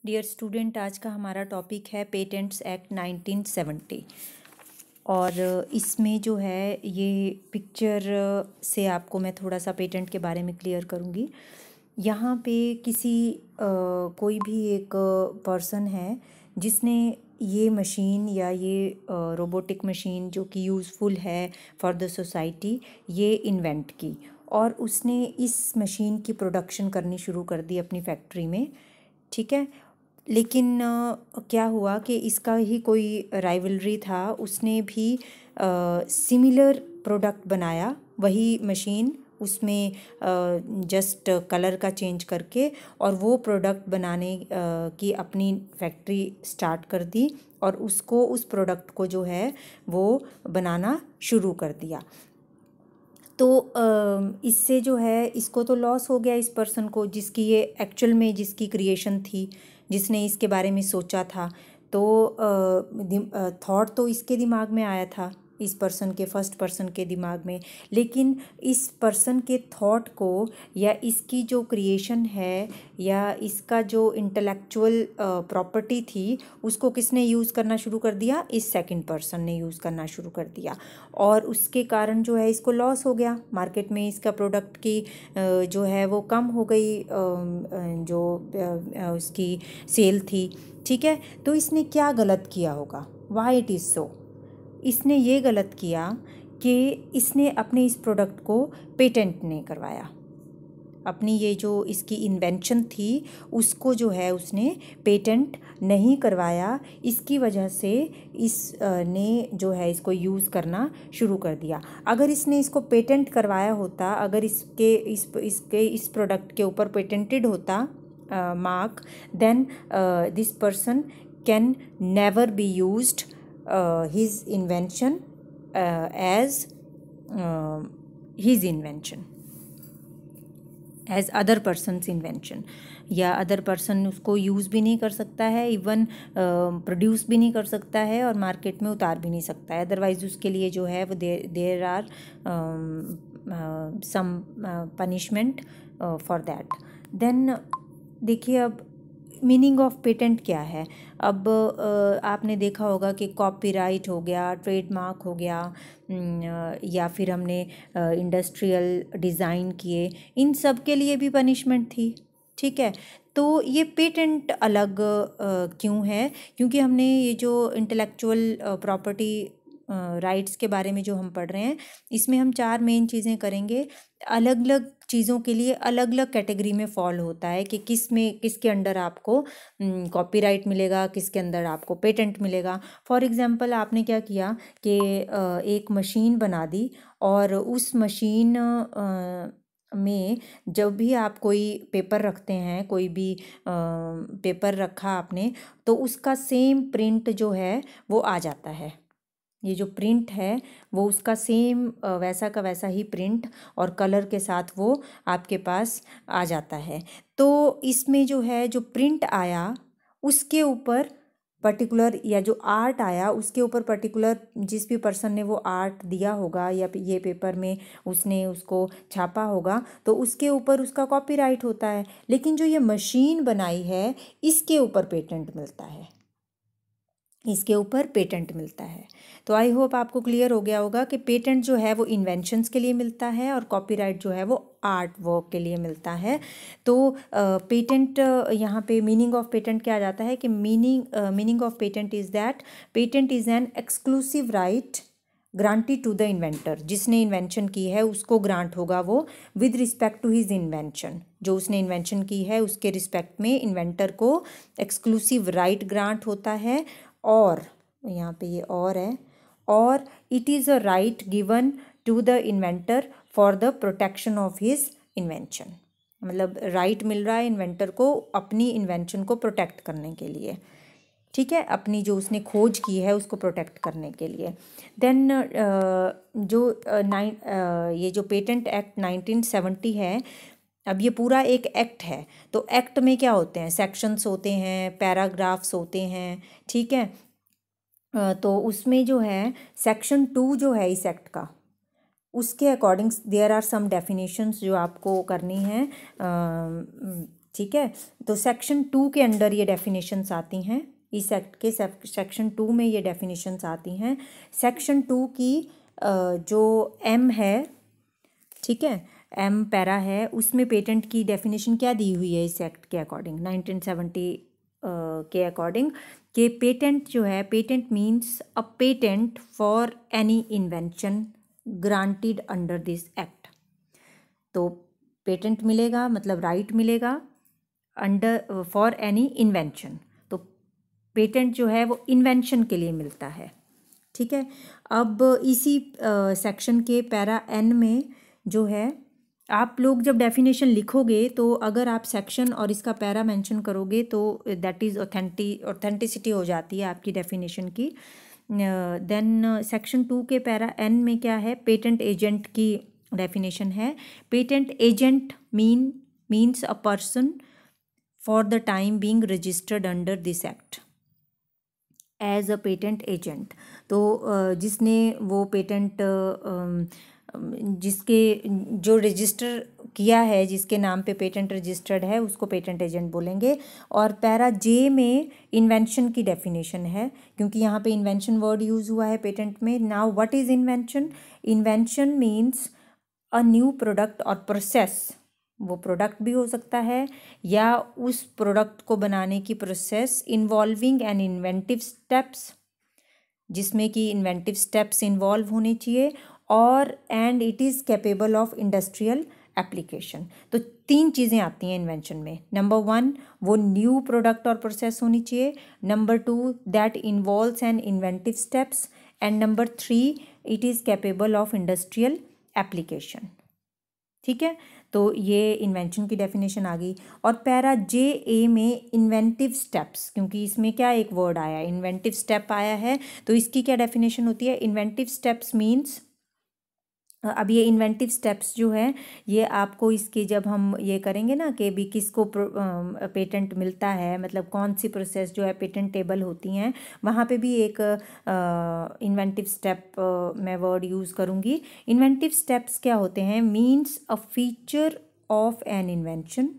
Dear student, आज का हमारा टॉपिक है पेटेंट्स एक्ट 1970। और इसमें जो है ये पिक्चर से आपको मैं थोड़ा सा पेटेंट के बारे में क्लियर करूँगी। यहाँ पे कोई भी एक पर्सन है जिसने ये मशीन या ये रोबोटिक मशीन जो कि यूज़फुल है फॉर द सोसाइटी, ये इन्वेंट की और उसने इस मशीन की प्रोडक्शन करनी शुरू कर दी अपनी फैक्ट्री में। ठीक है, लेकिन क्या हुआ कि इसका ही कोई राइवलरी था, उसने भी सिमिलर प्रोडक्ट बनाया, वही मशीन, उसमें जस्ट कलर का चेंज करके और वो प्रोडक्ट बनाने की अपनी फैक्ट्री स्टार्ट कर दी और उस प्रोडक्ट को जो है वो बनाना शुरू कर दिया। तो इससे जो है इसको तो लॉस हो गया इस पर्सन को, जिसकी ये एक्चुअल में जिसकी क्रिएशन थी, जिसने इसके बारे में सोचा था। तो थॉट तो इसके दिमाग में आया था, इस पर्सन के फर्स्ट पर्सन के दिमाग में, लेकिन इस पर्सन के थॉट को या इसकी जो क्रिएशन है या इसका जो इंटेलेक्चुअल प्रॉपर्टी थी उसको किसने यूज़ करना शुरू कर दिया? इस सेकंड पर्सन ने यूज़ करना शुरू कर दिया और उसके कारण जो है इसको लॉस हो गया। मार्केट में इसका प्रोडक्ट की जो है वो कम हो गई, जो उसकी सेल थी। ठीक है, तो इसने क्या गलत किया होगा? Why it is so? इसने ये गलत किया कि इसने अपने इस प्रोडक्ट को पेटेंट नहीं करवाया। अपनी ये जो इसकी इन्वेंशन थी उसको जो है उसने पेटेंट नहीं करवाया। इसकी वजह से इसने जो है इसको यूज़ करना शुरू कर दिया। अगर इसने इसको पेटेंट करवाया होता, अगर इस प्रोडक्ट के ऊपर पेटेंटेड होता mark, then this person can never be used his invention as his invention, as other person's invention, या अदर पर्सन उसको यूज़ भी नहीं कर सकता है, इवन प्रोड्यूस भी नहीं कर सकता है और मार्केट में उतार भी नहीं सकता है। अदरवाइज़ उसके लिए जो है वो there are some punishment for that. Then देखिए, अब मीनिंग ऑफ पेटेंट क्या है? अब आपने देखा होगा कि कॉपीराइट हो गया, ट्रेडमार्क हो गया, या फिर हमने इंडस्ट्रियल डिज़ाइन किए, इन सब के लिए भी पनिशमेंट थी। ठीक है, तो ये पेटेंट अलग क्यों है? क्योंकि हमने ये जो इंटेलेक्चुअल प्रॉपर्टी राइट्स के बारे में जो हम पढ़ रहे हैं, इसमें हम 4 मेन चीज़ें करेंगे। अलग अलग चीज़ों के लिए अलग अलग कैटेगरी में फॉल होता है कि किसके अंडर आपको कॉपीराइट मिलेगा, किसके अंदर आपको पेटेंट मिलेगा। फॉर एग्जांपल, आपने क्या किया कि एक मशीन बना दी और उस मशीन में जब भी आप कोई पेपर रखते हैं, कोई भी पेपर रखा आपने, तो उसका सेम प्रिंट जो है वो आ जाता है। ये जो प्रिंट है वो उसका सेम वैसा का वैसा ही प्रिंट और कलर के साथ वो आपके पास आ जाता है। तो इसमें जो है जो प्रिंट आया उसके ऊपर पर्टिकुलर, या जो आर्ट आया उसके ऊपर पर्टिकुलर, जिस भी पर्सन ने वो आर्ट दिया होगा या ये पेपर में उसने उसको छापा होगा, तो उसके ऊपर उसका कॉपीराइट होता है। लेकिन जो ये मशीन बनाई है इसके ऊपर पेटेंट मिलता है, इसके ऊपर पेटेंट मिलता है। तो आई होप आपको क्लियर हो गया होगा कि पेटेंट जो है वो इन्वेंशंस के लिए मिलता है और कॉपीराइट जो है वो आर्ट वर्क के लिए मिलता है। तो पेटेंट, यहाँ पे मीनिंग ऑफ पेटेंट क्या आ जाता है कि meaning of patent is that patent is an exclusive right granted to the inventor. जिसने इन्वेंशन की है उसको ग्रांट होगा वो with respect to his invention. जो उसने इन्वेंशन की है उसके रिस्पेक्ट में इन्वेंटर को एक्सक्लूसिव राइट ग्रांट होता है। और यहाँ पे ये और है, और it is a right given to the inventor for the protection of his invention. मतलब राइट मिल रहा है इन्वेंटर को अपनी इन्वेंशन को प्रोटेक्ट करने के लिए। ठीक है, अपनी जो उसने खोज की है उसको प्रोटेक्ट करने के लिए। देन ये जो पेटेंट एक्ट 1970 है, अब ये पूरा एक एक्ट है। तो एक्ट में क्या होते हैं? सेक्शंस होते हैं, पैराग्राफ्स होते हैं। ठीक है, तो उसमें जो है सेक्शन 2 जो है इस एक्ट का, उसके according there are some definitions जो आपको करनी है। ठीक है। तो सेक्शन 2 के अंडर ये डेफिनेशंस आती हैं, इस एक्ट के सेक्शन 2 में ये डेफिनेशंस आती हैं। सेक्शन 2 की जो एम है, ठीक है, एम पैरा है, उसमें पेटेंट की डेफिनेशन क्या दी हुई है इस एक्ट के अकॉर्डिंग, 1970 के अकॉर्डिंग, कि पेटेंट जो है, patent means a patent for any invention granted under this act. तो पेटेंट मिलेगा मतलब राइट मिलेगा अंडर फॉर एनी इन्वेंशन। तो पेटेंट जो है वो इन्वेंशन के लिए मिलता है, ठीक है। अब इसी सेक्शन के पैरा एन में जो है, आप लोग जब डेफिनेशन लिखोगे तो अगर आप सेक्शन और इसका पैरा मेंशन करोगे तो दैट इज़ ऑथेंटिसिटी हो जाती है आपकी डेफिनेशन की। देन सेक्शन 2 के पैरा एन में क्या है, पेटेंट एजेंट की डेफिनेशन है। Patent agent means a person for the time being registered under this act as a patent agent. तो जिसने वो पेटेंट जिसके जो रजिस्टर किया है, जिसके नाम पे पेटेंट रजिस्टर्ड है, उसको पेटेंट एजेंट बोलेंगे। और पैरा जे में इन्वेंशन की डेफिनेशन है, क्योंकि यहाँ पे इन्वेंशन वर्ड यूज़ हुआ है पेटेंट में। Now what is invention? Invention means a new product और प्रोसेस। वो प्रोडक्ट भी हो सकता है या उस प्रोडक्ट को बनाने की process involving an inventive steps, जिसमें कि इन्वेंटिव स्टेप्स इन्वॉल्व होने चाहिए, और and it is capable of industrial application. तो 3 चीज़ें आती हैं इन्वेंशन में। नंबर 1 वो न्यू प्रोडक्ट और प्रोसेस होनी चाहिए, number 2 that involves N inventive steps, and number 3 it is capable of industrial application, ठीक है। तो ये इन्वेंशन की डेफिनेशन आ गई। और पैरा जे ए में इन्वेंटिव स्टेप्स, क्योंकि इसमें क्या एक वर्ड आया, इन्वेंटिव स्टेप आया है, तो इसकी क्या डेफिनेशन होती है? इन्वेंटिव स्टेप्स मीन्स, अब ये इन्वेंटिव स्टेप्स जो है ये आपको इसके जब हम ये करेंगे ना कि भी किसको पेटेंट मिलता है, मतलब कौन सी प्रोसेस जो है पेटेंटेबल होती हैं, वहाँ पे भी एक इन्वेंटिव स्टेप मैं वर्ड यूज़ करूँगी। इन्वेंटिव स्टेप्स क्या होते हैं? Means a feature of an invention.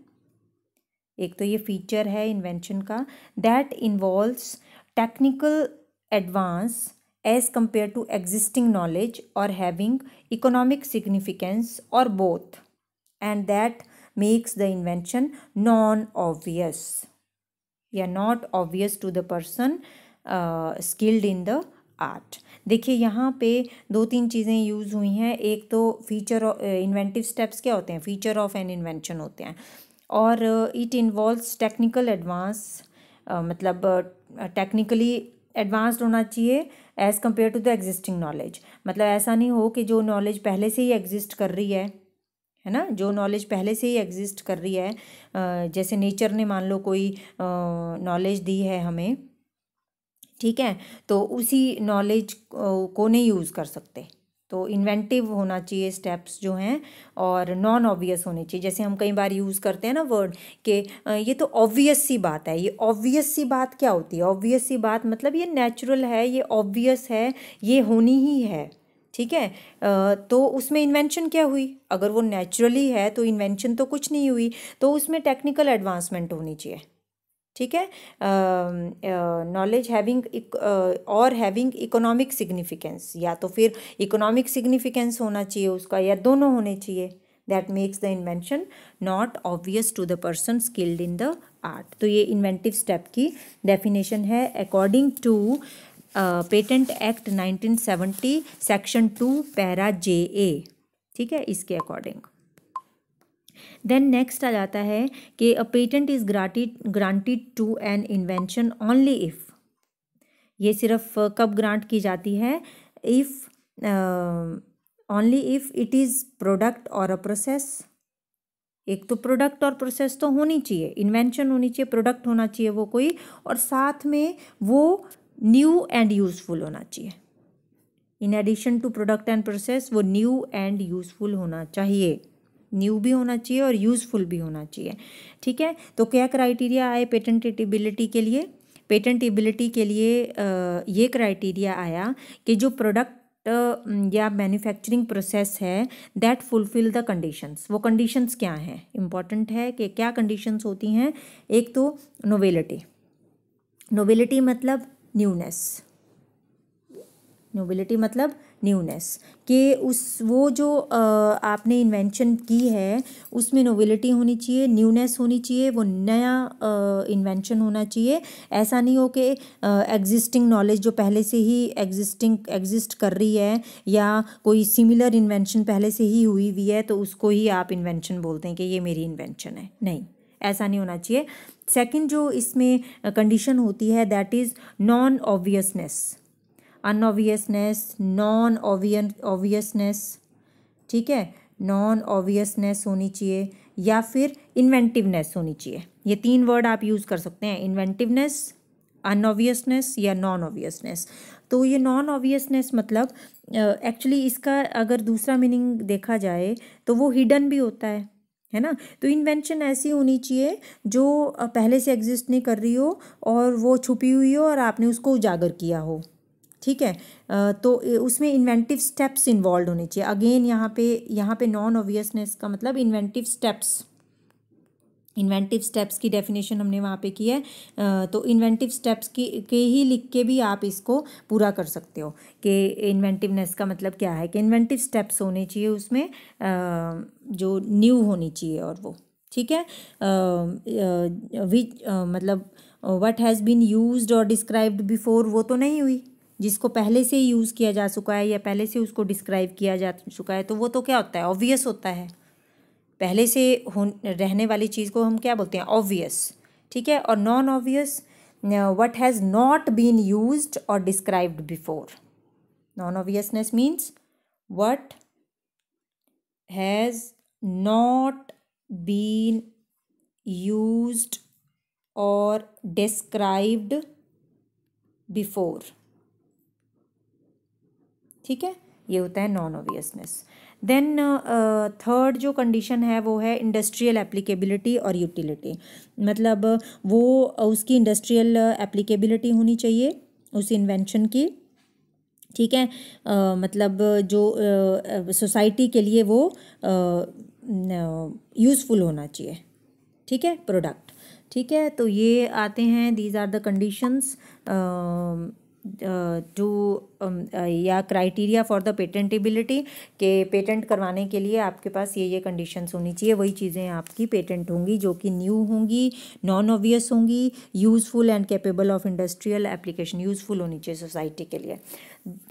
एक तो ये फीचर है इन्वेंशन का, that involves technical advance as compared to existing knowledge or having economic significance or both, and that makes the invention non-obvious या not obvious to the person skilled in the art। देखिए यहाँ पे 2-3 चीज़ें use हुई हैं। एक तो feature, inventive steps क्या होते हैं? फीचर ऑफ एन इन्वेंशन होते हैं, और इट इन्वॉल्व्स टेक्निकल एडवांस, मतलब टेक्निकली एडवांस्ड होना चाहिए as compare to the existing knowledge. मतलब ऐसा नहीं हो कि जो नॉलेज पहले से ही एग्जिस्ट कर रही है ना, जो नॉलेज पहले से ही एग्जिस्ट कर रही है, जैसे नेचर ने मान लो कोई नॉलेज दी है हमें, ठीक है, तो उसी नॉलेज को नहीं यूज़ कर सकते। तो इन्वेंटिव होना चाहिए स्टेप्स जो हैं, और नॉन ऑब्वियस होने चाहिए। जैसे हम कई बार यूज़ करते हैं ना वर्ड कि ये तो ऑब्वियस सी बात है। ये ऑब्वियस सी बात क्या होती है? ऑब्वियस सी बात मतलब ये नेचुरल है, ये ऑब्वियस है, ये होनी ही है, ठीक है। तो उसमें इन्वेंशन क्या हुई? अगर वो नेचुरली है तो इन्वेंशन तो कुछ नहीं हुई, तो उसमें टेक्निकल एडवांसमेंट होनी चाहिए, ठीक है। नॉलेज हैविंग और हैविंग इकोनॉमिक सिग्निफिकेंस, या तो फिर इकोनॉमिक सिग्निफिकेंस होना चाहिए उसका, या दोनों होने चाहिए। That makes the invention not obvious to the person skilled in the art. तो ये इन्वेंटिव स्टेप की डेफिनेशन है according to patent act 1970 section 2 para J A, ठीक है, इसके अकॉर्डिंग। देन नेक्स्ट आ जाता है कि a patent is granted to an invention only if. ये सिर्फ कब ग्रांट की जाती है? If, only if it is product और अ प्रोसेस। एक तो प्रोडक्ट और प्रोसेस तो होनी चाहिए, इन्वेंशन होनी चाहिए, प्रोडक्ट होना चाहिए वो कोई, और साथ में वो न्यू एंड यूज़फुल होना चाहिए। In addition to product and process वो न्यू एंड यूज़फुल होना चाहिए, न्यू भी होना चाहिए और यूज़फुल भी होना चाहिए, ठीक है। तो क्या क्राइटेरिया आए पेटेंटेबिलिटी के लिए? पेटेंटेबिलिटी के लिए ये क्राइटेरिया आया कि जो प्रोडक्ट या मैन्युफैक्चरिंग प्रोसेस है दैट फुलफिल द कंडीशंस। वो कंडीशंस क्या हैं, इम्पॉर्टेंट है कि क्या कंडीशंस होती हैं। एक तो नोवेलिटी, नोवेलिटी मतलब न्यूनेस, नोबिलिटी मतलब न्यूनेस, कि वो जो आपने इन्वेंशन की है उसमें नोबिलिटी होनी चाहिए, न्यूनेस होनी चाहिए, वो नया इन्वेंशन होना चाहिए। ऐसा नहीं हो कि एग्जिस्टिंग नॉलेज जो पहले से ही एग्जिस्ट कर रही है या कोई सिमिलर इन्वेंशन पहले से ही हुई हुई है तो उसको ही आप इन्वेंशन बोलते हैं कि ये मेरी इन्वेंशन है। नहीं, ऐसा नहीं होना चाहिए। सेकंड जो इसमें कंडीशन होती है that is non obviousness, unobviousness, non obviousness, ठीक है, नॉन ऑब्वियसनेस होनी चाहिए या फिर इन्वेंटिवनेस होनी चाहिए। ये तीन वर्ड आप यूज़ कर सकते हैं, इन्वेंटिवनेस, अनऑब्वियसनेस या नॉन ऑब्वियसनेस। तो ये नॉन ऑब्वियसनेस मतलब एक्चुअली इसका अगर दूसरा मीनिंग देखा जाए तो वो हिडन भी होता है ना। तो इन्वेंशन ऐसी होनी चाहिए जो पहले से एग्जिस्ट नहीं कर रही हो और वो छुपी हुई हो और आपने उसको उजागर किया हो, ठीक है। तो उसमें इन्वेंटिव स्टेप्स इन्वॉल्व होने चाहिए। अगेन यहाँ पे नॉन ऑब्वियसनेस का मतलब इन्वेंटिव स्टेप्स, इन्वेंटिव स्टेप्स की डेफिनेशन हमने वहाँ पे की है। तो इन्वेंटिव स्टेप्स के ही लिख के भी आप इसको पूरा कर सकते हो कि इन्वेंटिवनेस का मतलब क्या है, कि इन्वेंटिव स्टेप्स होने चाहिए उसमें जो न्यू होनी चाहिए और वो, ठीक है। विच मतलब what has been used or described before, वो तो नहीं हुई, जिसको पहले से यूज़ किया जा चुका है या पहले से उसको डिस्क्राइब किया जा चुका है तो वो तो क्या होता है, ऑब्वियस होता है। पहले से रहने वाली चीज़ को हम क्या बोलते हैं, ऑब्वियस, ठीक है। और non obvious, what has not been used or described before. Non obviousness means what has not been used or described before, ठीक है, ये होता है नॉन ऑब्वियसनेस। देन थर्ड जो कंडीशन है वो है इंडस्ट्रियल एप्लीकेबिलिटी और यूटिलिटी। मतलब वो उसकी इंडस्ट्रियल एप्लीकेबिलिटी होनी चाहिए उस इन्वेंशन की, ठीक है। मतलब जो सोसाइटी के लिए वो यूज़फुल होना चाहिए, ठीक है, प्रोडक्ट, ठीक है। तो ये आते हैं, these are the conditions to या क्राइटेरिया फॉर द पेटेंटेबिलिटी, के पेटेंट करवाने के लिए आपके पास ये कंडीशंस होनी चाहिए। वही चीज़ें आपकी पेटेंट होंगी जो कि न्यू होंगी, नॉन ऑब्वियस होंगी, useful and capable of industrial application, useful होनी चाहिए सोसाइटी के लिए।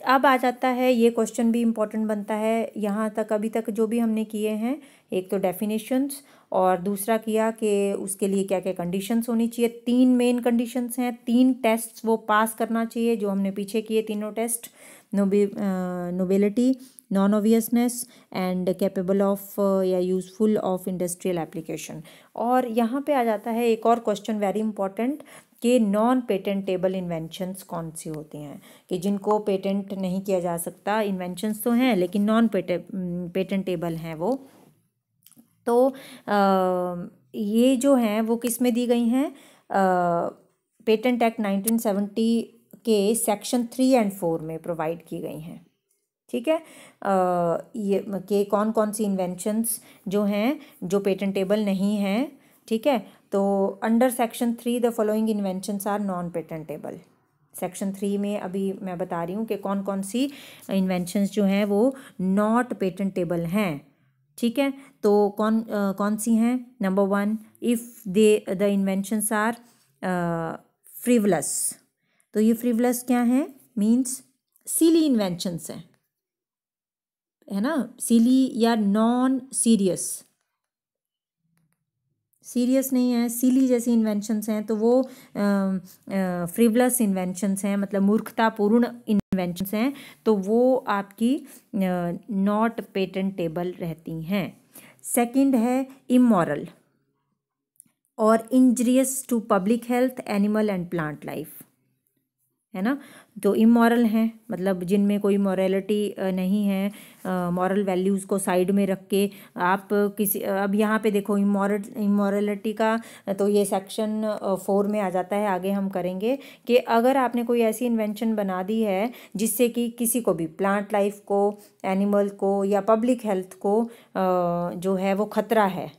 अब आ जाता है, ये क्वेश्चन भी इम्पोर्टेंट बनता है यहाँ तक, अभी तक जो भी हमने किए हैं, एक तो डेफिनेशंस और दूसरा किया कि उसके लिए क्या क्या कंडीशंस होनी चाहिए। तीन मेन कंडीशंस हैं, तीन टेस्ट्स वो पास करना चाहिए जो हमने पीछे किए तीनों test, novelty, non obviousness and capable of या यूज़फुल ऑफ इंडस्ट्रियल एप्लीकेशन। और यहाँ पे आ जाता है एक और क्वेश्चन वेरी इंपॉर्टेंट कि नॉन पेटेंटेबल इन्वेंशंस कौन सी होती हैं, कि जिनको पेटेंट नहीं किया जा सकता, इन्वेंशंस तो हैं लेकिन नॉन पेटेंटेबल हैं वो। तो ये जो हैं वो किस में दी गई हैं, पेटेंट एक्ट 1970 के सेक्शन 3 और 4 में प्रोवाइड की गई हैं, ठीक है। ये कि कौन कौन सी इन्वेंशंस जो हैं जो पेटेंटेबल नहीं हैं, ठीक है। तो under section 3 the following inventions are non patentable. Section 3 में अभी मैं बता रही हूँ कि कौन कौन सी इन्वेंशंस जो हैं वो नॉट पेटेंटेबल हैं, ठीक है। तो कौन सी हैं, number 1, if the inventions are frivolous. तो ये फ्रिवलस क्या है, मीन्स सिली इन्वेंशंस हैं, है ना, सिली या नॉन सीरियस, सीरियस नहीं है, सिली जैसी इन्वेंशंस हैं तो वो फ्रिवलस इन्वेंशंस हैं, मतलब मूर्खतापूर्ण इन्वेंशंस हैं, तो वो आपकी नॉट पेटेंटेबल रहती हैं। सेकंड है इमोरल और injurious to public health, animal and plant life. है ना। तो इमोरल हैं, मतलब जिनमें कोई मॉरलिटी नहीं है, मॉरल वैल्यूज़ को साइड में रख के आप किसी, अब यहाँ पे देखो इमोरलिटी का तो ये सेक्शन 4 में आ जाता है, आगे हम करेंगे कि अगर आपने कोई ऐसी इन्वेंशन बना दी है जिससे कि किसी को भी, प्लांट लाइफ को, एनिमल को या पब्लिक हेल्थ को जो है वो खतरा है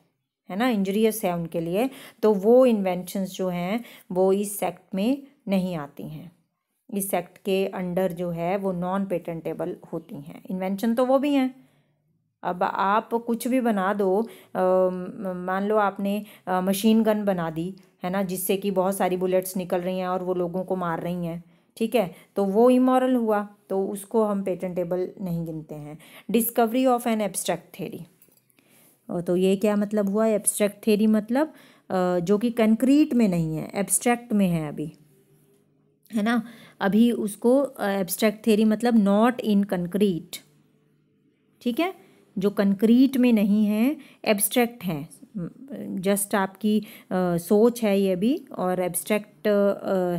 ना, इंजरियस है उनके लिए, तो वो इन्वेंशंस जो हैं वो इस सेक्ट में नहीं आती हैं। इस सेक्ट के अंडर जो है वो नॉन पेटेंटेबल होती हैं। इन्वेंशन तो वो भी हैं। अब आप कुछ भी बना दो, मान लो आपने मशीन गन बना दी है ना, जिससे कि बहुत सारी बुलेट्स निकल रही हैं और वो लोगों को मार रही हैं, ठीक है, तो वो इमोरल हुआ, तो उसको हम पेटेंटेबल नहीं गिनते हैं। Discovery of an abstract theory, तो ये क्या मतलब हुआ? एब्स्ट्रैक्ट थ्योरी मतलब जो कि कंक्रीट में नहीं है, एब्स्ट्रैक्ट में है अभी, है ना। अभी उसको एब्स्ट्रैक्ट थ्योरी मतलब नॉट इन कंक्रीट, ठीक है, जो कंक्रीट में नहीं है, एब्स्ट्रैक्ट हैं, जस्ट आपकी सोच है ये भी, और एब्स्ट्रैक्ट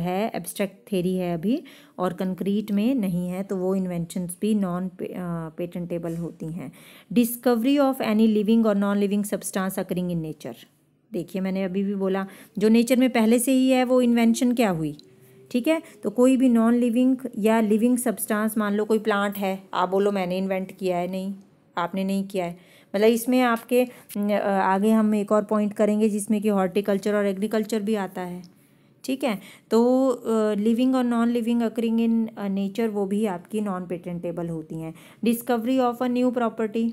है, एब्स्ट्रैक्ट थ्योरी है अभी, और कंक्रीट में नहीं है, तो वो इन्वेंशंस भी नॉन पेटेंटेबल होती हैं। डिस्कवरी ऑफ एनी लिविंग और non living substance occurring in nature, देखिए मैंने अभी भी बोला जो नेचर में पहले से ही है वो इन्वेंशन क्या हुई, ठीक है। तो कोई भी नॉन लिविंग या लिविंग सब्सटेंस, मान लो कोई प्लांट है, आप बोलो मैंने इन्वेंट किया है, नहीं, आपने नहीं किया है, मतलब इसमें आपके आगे हम एक और पॉइंट करेंगे जिसमें कि हॉर्टिकल्चर और एग्रीकल्चर भी आता है, ठीक है। तो लिविंग और non living occurring in nature वो भी आपकी नॉन पेटेंटेबल होती हैं। Discovery of a new property,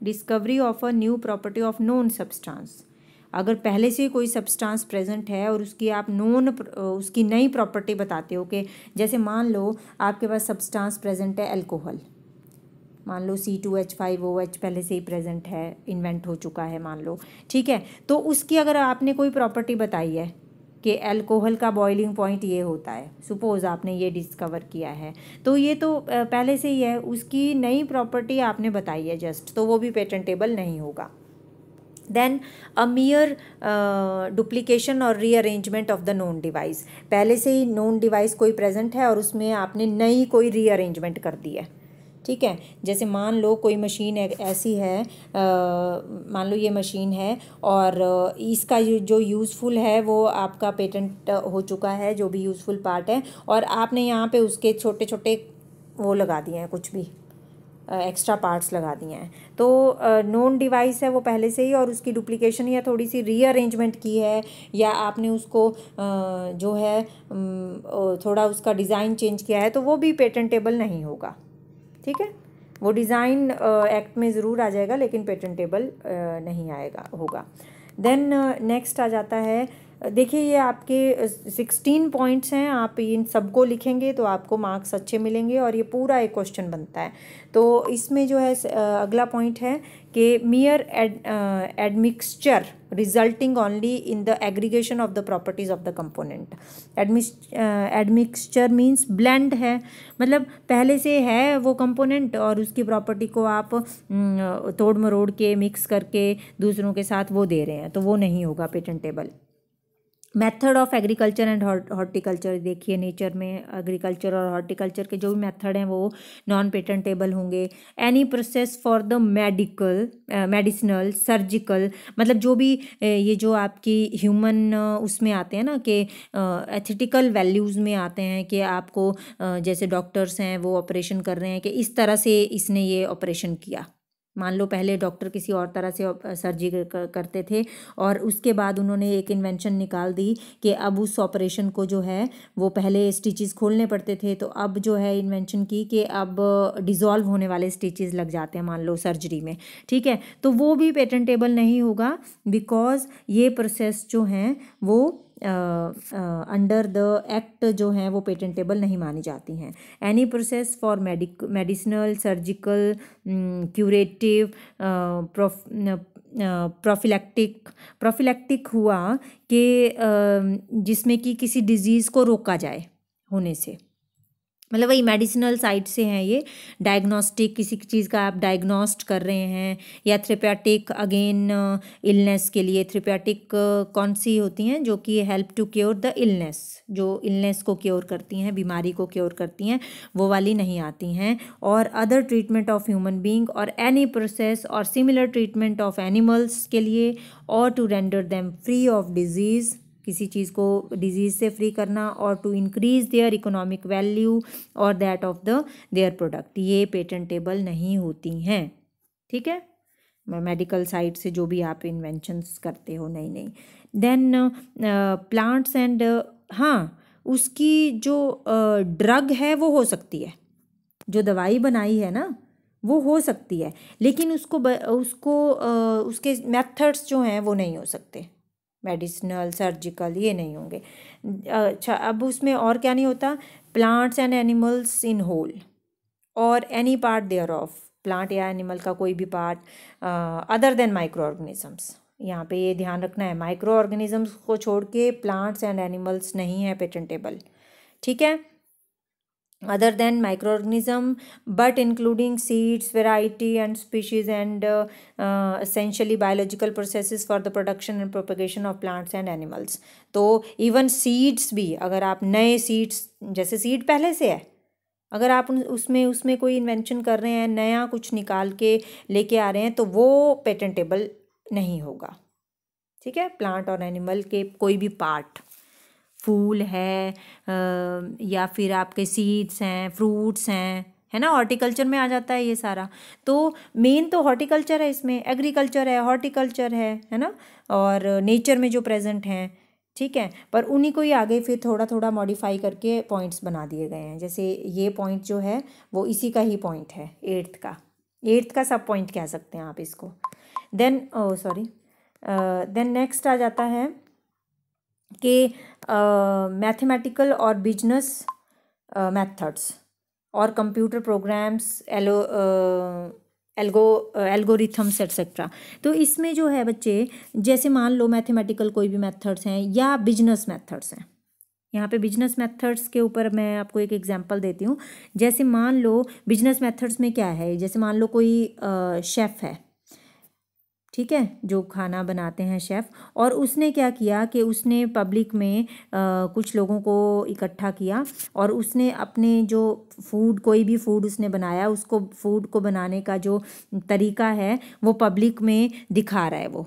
discovery of a new property of known substance, अगर पहले से कोई सब्सटेंस प्रेजेंट है और उसकी आप उसकी नई प्रॉपर्टी बताते हो, कि जैसे मान लो आपके पास सब्सटेंस प्रेजेंट है अल्कोहल, मान लो C2H5OH पहले से ही प्रेजेंट है, इन्वेंट हो चुका है मान लो, ठीक है, तो उसकी अगर आपने कोई प्रॉपर्टी बताई है कि अल्कोहल का बॉइलिंग पॉइंट ये होता है, सपोज़ आपने ये डिस्कवर किया है, तो ये तो पहले से ही है, उसकी नई प्रॉपर्टी आपने बताई है जस्ट, तो वो भी पेटेंटेबल नहीं होगा। देन अ मियर डुप्लीकेशन और rearrangement of the known device, पहले से ही नोन डिवाइस कोई प्रेजेंट है और उसमें आपने नई कोई रीअरेंजमेंट कर दी है, ठीक है। जैसे मान लो कोई मशीन ऐसी है, मान लो ये मशीन है और इसका जो यूज़फुल है वो आपका पेटेंट हो चुका है, जो भी यूज़फुल पार्ट है, और आपने यहाँ पे उसके छोटे छोटे वो लगा दिए हैं, कुछ भी एक्स्ट्रा पार्ट्स लगा दिए हैं, तो नोन डिवाइस है वो पहले से ही, और उसकी डुप्लीकेशन या थोड़ी सी रीअरेंजमेंट की है, या आपने उसको जो है थोड़ा उसका डिज़ाइन चेंज किया है, तो वो भी पेटेंटेबल नहीं होगा, ठीक है। वो डिज़ाइन एक्ट में ज़रूर आ जाएगा लेकिन पेटेंटेबल नहीं आएगा होगा। देन नेक्स्ट आ जाता है, देखिए ये आपके 16 पॉइंट्स हैं, आप इन सबको लिखेंगे तो आपको मार्क्स अच्छे मिलेंगे और ये पूरा एक क्वेश्चन बनता है। तो इसमें जो है अगला पॉइंट है कि मियर admixture resulting only in the aggregation of the properties of the component. Admixture means blend है, मतलब पहले से है वो कंपोनेंट और उसकी प्रॉपर्टी को आप तोड़ मरोड़ के मिक्स करके दूसरों के साथ वो दे रहे हैं, तो वो नहीं होगा patentable. Method of agriculture and horticulture, देखिए नेचर में एग्रीकल्चर और हॉर्टिकल्चर के जो भी मेथड हैं वो नॉन पेटेंटेबल होंगे। Any process for the medicinal surgical, मतलब जो भी ये जो आपकी ह्यूमन उसमें आते हैं ना, कि एथिकल वैल्यूज़ में आते हैं, कि आपको जैसे डॉक्टर्स हैं वो ऑपरेशन कर रहे हैं कि इस तरह से इसने ये ऑपरेशन किया, मान लो पहले डॉक्टर किसी और तरह से सर्जरी करते थे और उसके बाद उन्होंने एक इन्वेंशन निकाल दी कि अब उस ऑपरेशन को जो है वो पहले स्टिचेस खोलने पड़ते थे, तो अब जो है इन्वेंशन की कि अब डिज़ोल्व होने वाले स्टिचेस लग जाते हैं मान लो सर्जरी में, ठीक है, तो वो भी पेटेंटेबल नहीं होगा, बिकॉज ये प्रोसेस जो हैं वो अंडर द एक्ट जो हैं वो पेटेंटेबल नहीं मानी जाती हैं। Any process for medicinal surgical curative prophylactic हुआ कि जिसमें कि किसी डिजीज़ को रोका जाए होने से, मतलब वही मेडिसिनल साइड से हैं ये। डायग्नोस्टिक, किसी चीज़ का आप डायग्नोस्ट कर रहे हैं, या थेरेप्यूटिक अगेन इलनेस के लिए। थेरेप्यूटिक कौन सी होती हैं, जो कि help to cure the illness, जो इलनेस को क्योर करती हैं, बीमारी को क्योर करती हैं, वो वाली नहीं आती हैं। Or other treatment of human being or any process or similar treatment of animals के लिए, or to render them free of disease, किसी चीज़ को डिजीज़ से फ्री करना, or to increase their economic value or that of the their product, ये patentable नहीं होती हैं। ठीक है, मेडिकल साइड से जो भी आप इन्वेंशंस करते हो नई नई। देन प्लांट्स एंड, हाँ, उसकी जो ड्रग है वो हो सकती है, जो दवाई बनाई है ना वो हो सकती है, लेकिन उसके मेथड्स जो हैं वो नहीं हो सकते, मेडिसिनल, सर्जिकल, ये नहीं होंगे। अच्छा, अब उसमें और क्या नहीं होता, plants and animals in whole or any part thereof, plant या एनिमल का कोई भी part other than microorganisms. यहाँ पे ये ध्यान रखना है, माइक्रो ऑर्गेनिजम्स को छोड़ के प्लांट्स एंड एनिमल्स नहीं है पेटेंटेबल। ठीक है, other than microorganism but including seeds, variety and species, and essentially biological processes for the production and propagation of plants and animals। तो even seeds भी, अगर आप नए seeds, जैसे seed पहले से है, अगर आप उसमें कोई इन्वेंशन कर रहे हैं, नया कुछ निकाल के लेके आ रहे हैं, तो वो पेटेंटेबल नहीं होगा। ठीक है, प्लांट और एनिमल के कोई भी पार्ट, फूल है या फिर आपके सीड्स हैं, फ्रूट्स हैं, है ना, हॉर्टिकल्चर में आ जाता है ये सारा। तो मेन तो हॉर्टिकल्चर है, इसमें एग्रीकल्चर है, हॉर्टिकल्चर है ना, और नेचर में जो प्रेजेंट हैं। ठीक है, पर उन्हीं को ही आगे फिर थोड़ा थोड़ा मॉडिफाई करके पॉइंट्स बना दिए गए हैं। जैसे ये पॉइंट जो है वो इसी का ही पॉइंट है, 8th का सब पॉइंट कह सकते हैं आप इसको। देन देन नेक्स्ट आ जाता है कि मैथमेटिकल और बिजनेस मेथड्स और कंप्यूटर प्रोग्राम्स, एल्गोरिथम्स एट्सेट्रा। तो इसमें जो है बच्चे, जैसे मान लो मैथमेटिकल कोई भी मेथड्स हैं या बिजनेस मेथड्स हैं, यहाँ पे बिजनेस मेथड्स के ऊपर मैं आपको एक एग्जांपल देती हूँ। जैसे मान लो बिजनेस मेथड्स में क्या है, जैसे मान लो कोई शेफ़ है, ठीक है, जो खाना बनाते हैं शेफ़, और उसने क्या किया कि उसने पब्लिक में कुछ लोगों को इकट्ठा किया, और उसने अपने जो फूड, कोई भी फूड उसने बनाया, उसको फूड को बनाने का जो तरीका है वो पब्लिक में दिखा रहा है, वो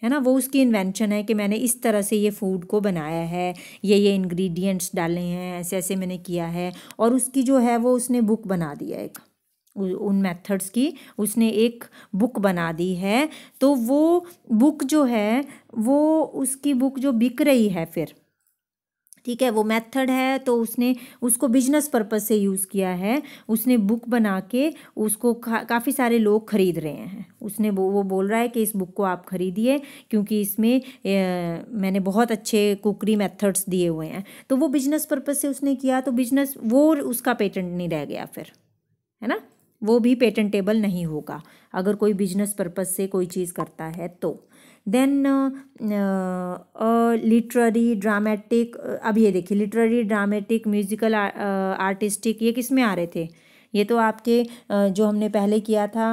है ना, वो उसकी इन्वेंशन है कि मैंने इस तरह से ये फूड को बनाया है, ये इंग्रेडिएंट्स डाले हैं, ऐसे ऐसे मैंने किया है। और उसकी जो है वो उसने बुक बना दिया, एक उन मेथड्स की उसने एक बुक बना दी है। तो वो बुक जो है, वो उसकी बुक जो बिक रही है फिर, ठीक है, वो मेथड है, तो उसने उसको बिजनेस पर्पस से यूज़ किया है। उसने बुक बना के उसको काफ़ी सारे लोग ख़रीद रहे हैं। उसने वो बोल रहा है कि इस बुक को आप ख़रीदिए क्योंकि इसमें मैंने बहुत अच्छे कुकरी मेथड्स दिए हुए हैं। तो वो बिजनेस पर्पस से उसने किया, तो बिजनेस, वो उसका पेटेंट नहीं रह गया फिर, है ना, वो भी पेटेंटेबल नहीं होगा अगर कोई बिजनेस पर्पस से कोई चीज़ करता है तो। देन लिटरेरी, ड्रामेटिक, अब ये देखिए, लिटरेरी, ड्रामेटिक, म्यूजिकल, आर्टिस्टिक, ये किस में आ रहे थे, ये तो आपके जो हमने पहले किया था,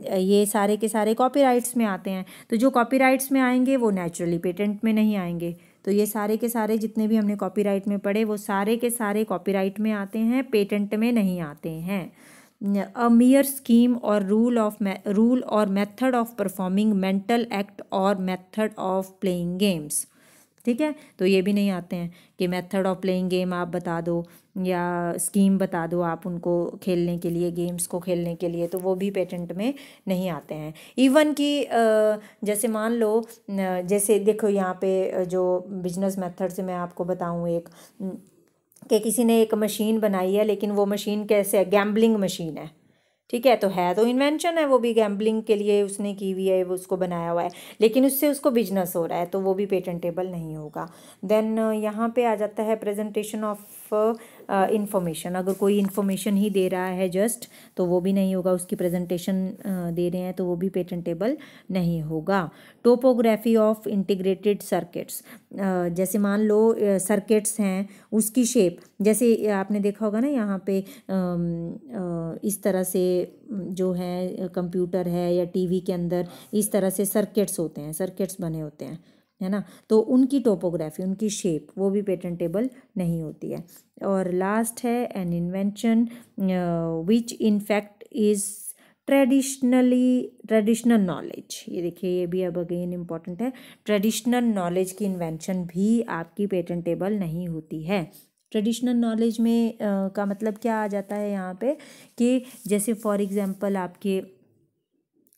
ये सारे के सारे कॉपीराइट्स में आते हैं। तो जो कॉपीराइट्स में आएंगे वो नेचुरली पेटेंट में नहीं आएंगे। तो ये सारे के सारे जितने भी हमने कॉपीराइट में पढ़े वो सारे के सारे कॉपीराइट में आते हैं, पेटेंट में नहीं आते हैं। A mere scheme or rule or method of performing mental act or method of playing games, ठीक है, तो ये भी नहीं आते हैं कि मेथड ऑफ प्लेइंग गेम आप बता दो या स्कीम बता दो आप उनको खेलने के लिए, गेम्स को खेलने के लिए, तो वो भी पेटेंट में नहीं आते हैं। इवन कि जैसे मान लो, जैसे देखो यहाँ पे जो बिजनेस मेथड से मैं आपको बताऊँ एक, कि किसी ने एक मशीन बनाई है, लेकिन वो मशीन कैसे है, गैम्बलिंग मशीन है, ठीक है, तो इन्वेंशन है, वो भी गैम्बलिंग के लिए उसने की हुई है, वो उसको बनाया हुआ है, लेकिन उससे उसको बिजनेस हो रहा है, तो वो भी पेटेंटेबल नहीं होगा। देन यहाँ पे आ जाता है प्रेजेंटेशन ऑफ इंफॉर्मेशन। अगर कोई इन्फॉर्मेशन ही दे रहा है जस्ट, तो वो भी नहीं होगा। उसकी प्रेजेंटेशन दे रहे हैं तो वो भी पेटेंटेबल नहीं होगा। टोपोग्राफी ऑफ इंटीग्रेटेड सर्किट्स, जैसे मान लो सर्किट्स हैं, उसकी शेप, जैसे आपने देखा होगा ना यहाँ पे इस तरह से जो है कंप्यूटर है या टीवी के अंदर इस तरह से सर्किट्स होते हैं, सर्किट्स बने होते हैं, है ना, तो उनकी टोपोग्राफी, उनकी शेप, वो भी पेटेंटेबल नहीं होती है। और लास्ट है an invention which in fact is traditional knowledge. ये देखिए, ये भी अब अगेन इम्पॉर्टेंट है। ट्रेडिशनल नॉलेज की इन्वेंशन भी आपकी पेटेंटेबल नहीं होती है। ट्रेडिशनल नॉलेज में का मतलब क्या आ जाता है यहाँ पे, कि जैसे फॉर एग्जांपल आपके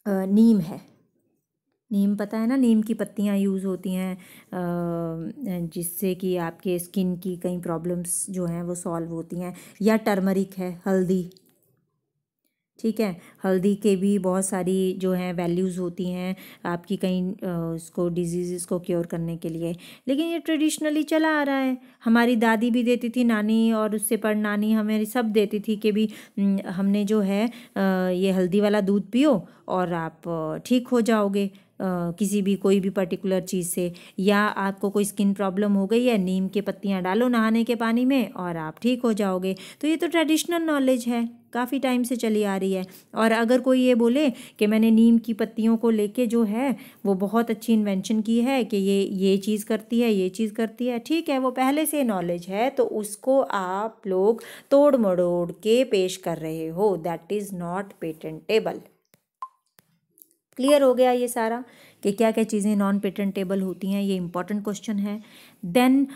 नीम है, नीम पता है ना, नीम की पत्तियाँ यूज़ होती हैं जिससे कि आपके स्किन की कई प्रॉब्लम्स जो हैं वो सॉल्व होती हैं। या टर्मरिक है, हल्दी, ठीक है, हल्दी के भी बहुत सारी जो हैं वैल्यूज़ होती हैं आपकी कई उसको डिजीज़ को क्योर करने के लिए। लेकिन ये ट्रेडिशनली चला आ रहा है, हमारी दादी भी देती थी, नानी और उससे पर नानी हमें सब देती थी कि भी हमने जो है ये हल्दी वाला दूध पियो और आप ठीक हो जाओगे किसी भी कोई भी पर्टिकुलर चीज़ से। या आपको कोई स्किन प्रॉब्लम हो गई है, नीम के पत्तियाँ डालो नहाने के पानी में और आप ठीक हो जाओगे। तो ये तो ट्रेडिशनल नॉलेज है, काफ़ी टाइम से चली आ रही है। और अगर कोई ये बोले कि मैंने नीम की पत्तियों को लेके जो है वो बहुत अच्छी इन्वेंशन की है कि ये चीज़ करती है, ये चीज़ करती है, ठीक है, वो पहले से नॉलेज है, तो उसको आप लोग तोड़ मड़ोड़ के पेश कर रहे हो, that is not patentable. Clear हो गया ये सारा कि क्या क्या चीज़ें नॉन पेटेंटेबल होती हैं, ये इंपॉर्टेंट क्वेश्चन है। देन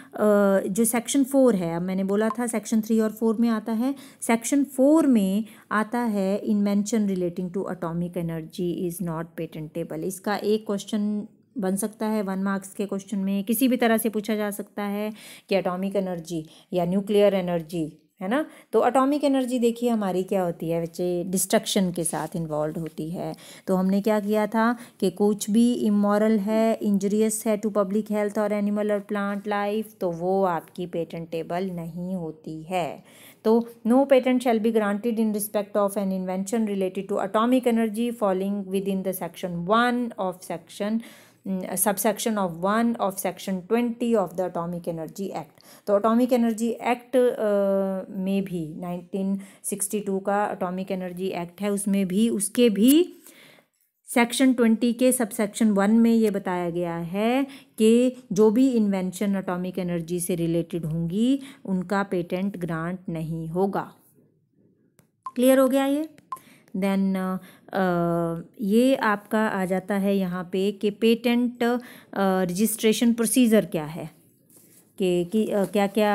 जो सेक्शन 4 है, अब मैंने बोला था सेक्शन 3 और 4 में आता है, सेक्शन 4 में आता है invention relating to atomic energy is not patentable. इसका एक क्वेश्चन बन सकता है 1 मार्क्स के क्वेश्चन में, किसी भी तरह से पूछा जा सकता है कि एटॉमिक एनर्जी या न्यूक्लियर एनर्जी, है ना। तो एटॉमिक एनर्जी देखिए हमारी क्या होती है बच्चे, डिस्ट्रक्शन के साथ इन्वॉल्व होती है। तो हमने क्या किया था कि कुछ भी इमोरल है, इंजरियस है टू पब्लिक हेल्थ और एनिमल और प्लांट लाइफ, तो वो आपकी पेटेंटेबल नहीं होती है। तो no patent shall be granted in respect of an invention related to atomic energy falling with in the section 1 of section subsection of 1 of section 20 of the atomic energy act. तो atomic energy act में भी 1962 का atomic energy act है, उसमें भी उसके भी section 20 के सबसेक्शन 1 में ये बताया गया है कि जो भी इन्वेंशन एटॉमिक एनर्जी से रिलेटेड होंगी उनका पेटेंट ग्रांट नहीं होगा। क्लियर हो गया ये। देन ये आपका आ जाता है यहाँ पे कि पेटेंट रजिस्ट्रेशन प्रोसीजर क्या है, कि क्या क्या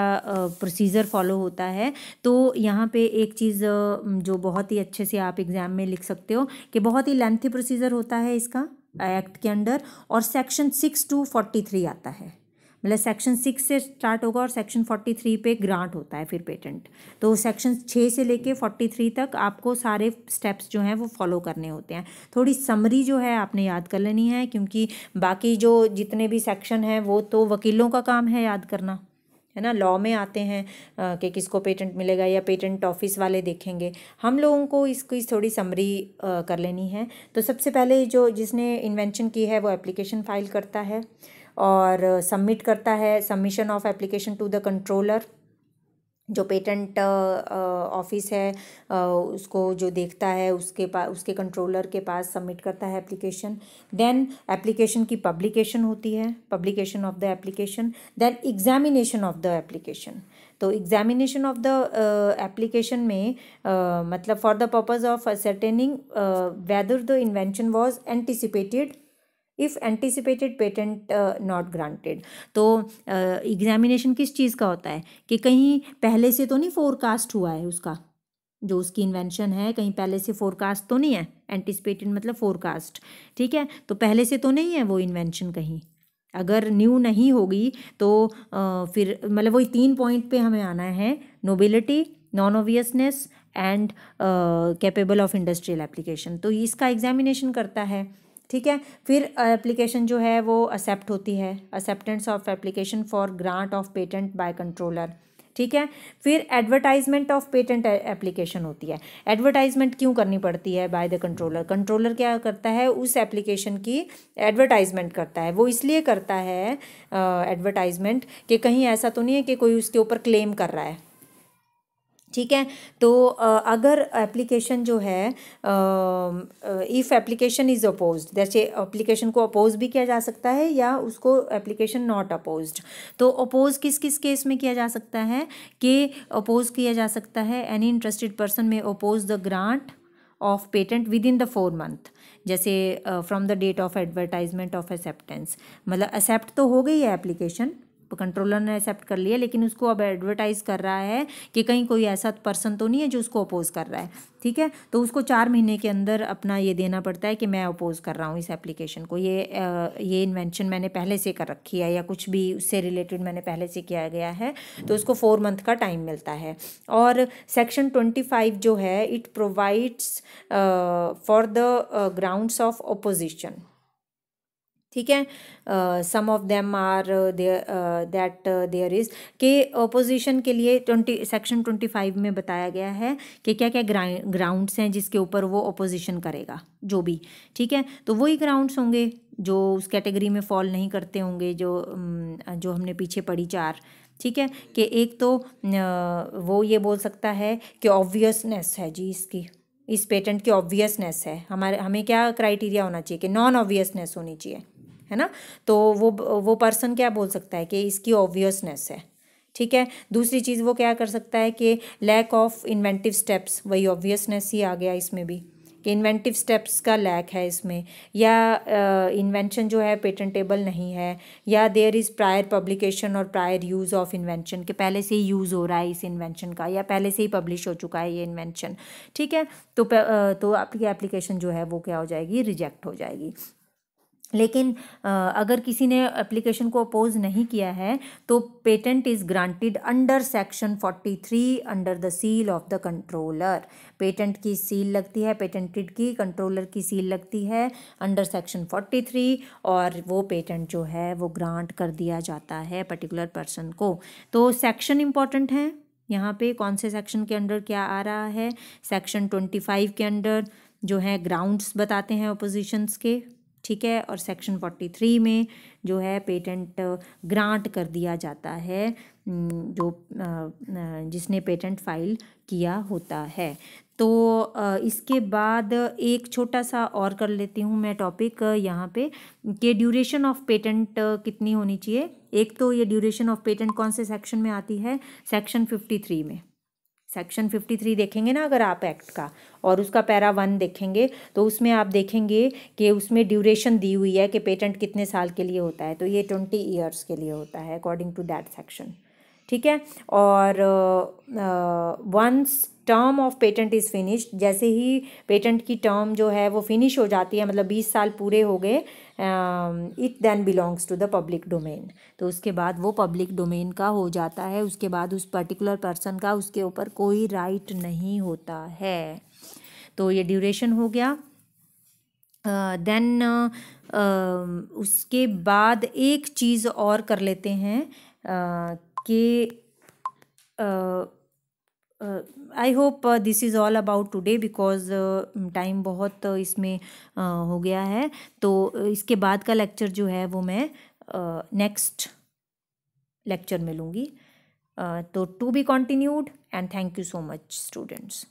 प्रोसीजर फॉलो होता है। तो यहाँ पे एक चीज़ जो बहुत ही अच्छे से आप एग्ज़ाम में लिख सकते हो कि बहुत ही लेंथी प्रोसीजर होता है इसका एक्ट के अंदर, और सेक्शन 6 to 43 आता है, मतलब सेक्शन 6 से स्टार्ट होगा और सेक्शन 43 पे ग्रांट होता है फिर पेटेंट। तो सेक्शन 6 से लेके 43 तक आपको सारे स्टेप्स जो हैं वो फॉलो करने होते हैं। थोड़ी समरी जो है आपने याद कर लेनी है, क्योंकि बाकी जो जितने भी सेक्शन हैं वो तो वकीलों का काम है याद करना, है ना, लॉ में आते हैं कि किसको पेटेंट मिलेगा या पेटेंट ऑफिस वाले देखेंगे। हम लोगों को इसकी थोड़ी समरी कर लेनी है। तो सबसे पहले जो जिसने इन्वेंशन की है वो एप्लीकेशन फाइल करता है और सबमिट करता है, submission of application to the controller, जो पेटेंट ऑफिस है उसको जो देखता है उसके पास, उसके कंट्रोलर के पास सबमिट करता है एप्लीकेशन। देन एप्लीकेशन की पब्लिकेशन होती है, publication of the application. Then examination of the application. तो एग्जामिनेशन ऑफ द एप्लीकेशन में मतलब for the purpose of ascertaining whether the invention was anticipated, if anticipated patent not granted. तो examination किस चीज़ का होता है कि कहीं पहले से तो नहीं फोरकास्ट हुआ है उसका, जो उसकी इन्वेंशन है कहीं पहले से फोरकास्ट तो नहीं है, एंटिसिपेटेड मतलब फोरकास्ट, ठीक है। तो पहले से तो नहीं है वो इन्वेंशन, कहीं अगर न्यू नहीं होगी तो फिर मतलब वही 3 पॉइंट पे हमें आना है, nobility, non obviousness and capable of industrial application, तो इसका एग्जामिनेशन करता है। ठीक है, फिर एप्लीकेशन जो है वो एक्सेप्ट होती है, acceptance of application for grant of patent by controller. ठीक है, फिर एडवर्टाइजमेंट ऑफ पेटेंट एप्लीकेशन होती है। एडवर्टाइजमेंट क्यों करनी पड़ती है बाय द कंट्रोलर? कंट्रोलर क्या करता है, उस एप्लीकेशन की एडवर्टाइजमेंट करता है। वो इसलिए करता है एडवर्टाइजमेंट कि कहीं ऐसा तो नहीं है कि कोई उसके ऊपर क्लेम कर रहा है। ठीक है, तो अगर एप्लीकेशन जो है इफ़ एप्लीकेशन इज़ अपोज्ड, जैसे एप्लीकेशन को अपोज भी किया जा सकता है या उसको एप्लीकेशन नॉट अपोज्ड। तो अपोज किस किस केस में किया जा सकता है कि अपोज किया जा सकता है, एनी इंटरेस्टेड पर्सन में oppose the grant of patent with in the 4 month, जैसे from the date of advertisement of acceptance. मतलब एक्सेप्ट तो हो गई है एप्लीकेशन, कंट्रोलर ने एक्सेप्ट कर लिया, लेकिन उसको अब एडवर्टाइज कर रहा है कि कहीं कोई ऐसा पर्सन तो नहीं है जो उसको अपोज कर रहा है। ठीक है, तो उसको 4 महीने के अंदर अपना ये देना पड़ता है कि मैं अपोज कर रहा हूँ इस एप्लीकेशन को, ये इन्वेंशन मैंने पहले से कर रखी है या कुछ भी उससे रिलेटेड मैंने पहले से किया गया है, तो उसको 4 मंथ का टाइम मिलता है। और सेक्शन 25 जो है it provides for the grounds of opposition. ठीक है, some of them are that there is के अपोजिशन के लिए सेक्शन 25 में बताया गया है कि क्या क्या ग्राउंड्स हैं जिसके ऊपर वो अपोजिशन करेगा जो भी। ठीक है, तो वही ग्राउंड्स होंगे जो उस कैटेगरी में फॉल नहीं करते होंगे, जो हमने पीछे पढ़ी 4। ठीक है, कि एक तो वो ये बोल सकता है कि ऑब्वियसनेस है जी, इस पेटेंट की ऑब्वियसनेस है। हमें क्या क्राइटेरिया होना चाहिए कि नॉन ऑब्वियसनेस होनी चाहिए, है ना। तो वो पर्सन क्या बोल सकता है कि इसकी ऑब्वियसनेस है। ठीक है, दूसरी चीज़ वो क्या कर सकता है कि लैक ऑफ इन्वेंटिव स्टेप्स, वही ऑब्वियसनेस ही आ गया इसमें भी कि इन्वेंटिव स्टेप्स का लैक है इसमें, या इन्वेंशन जो है पेटेंटेबल नहीं है, या देयर इज़ प्रायर पब्लिकेशन और प्रायर यूज़ ऑफ इन्वेंशन, के पहले से ही यूज़ हो रहा है इस इन्वेंशन का या पहले से ही पब्लिश हो चुका है ये इन्वेंशन। ठीक है, तो आपकी एप्लीकेशन जो है वो क्या हो जाएगी, रिजेक्ट हो जाएगी। लेकिन अगर किसी ने एप्लीकेशन को अपोज नहीं किया है तो patent is granted under section 43 under the seal of the controller. Patent की सील लगती है, पेटेंटेड की, कंट्रोलर की सील लगती है अंडर सेक्शन 43, और वो पेटेंट जो है वो ग्रांट कर दिया जाता है पर्टिकुलर पर्सन को। तो सेक्शन इम्पॉर्टेंट है यहाँ पे, कौन से सेक्शन के अंडर क्या आ रहा है। सेक्शन 25 के अंडर जो है ग्राउंड्स बताते हैं अपोजिशंस के। ठीक है, और सेक्शन 43 में जो है पेटेंट ग्रांट कर दिया जाता है जो जिसने पेटेंट फाइल किया होता है। तो इसके बाद एक छोटा सा और कर लेती हूँ मैं टॉपिक यहाँ पे कि ड्यूरेशन ऑफ पेटेंट कितनी होनी चाहिए। एक तो ये ड्यूरेशन ऑफ पेटेंट कौन से सेक्शन में आती है, सेक्शन 53 में। सेक्शन 53 देखेंगे ना अगर आप एक्ट का, और उसका पैरा 1 देखेंगे तो उसमें आप देखेंगे कि उसमें ड्यूरेशन दी हुई है कि पेटेंट कितने साल के लिए होता है, तो ये 20 ईयर्स के लिए होता है अकॉर्डिंग टू दैट सेक्शन। ठीक है, और once term of patent is finished, जैसे ही पेटेंट की टर्म जो है वो फिनिश हो जाती है, मतलब 20 साल पूरे हो गए, it then belongs to the public domain. तो उसके बाद वो पब्लिक डोमेन का हो जाता है, उसके बाद उस पर्टिकुलर पर्सन का उसके ऊपर कोई राइट नहीं होता है। तो ये ड्यूरेशन हो गया। देन उसके बाद एक चीज़ और कर लेते हैं कि I hope this is all about today, because time बहुत इसमें हो गया है। तो इसके बाद का लेक्चर जो है वो मैं नेक्स्ट लेक्चर में लूँगी। तो to be continued, and thank you so much students.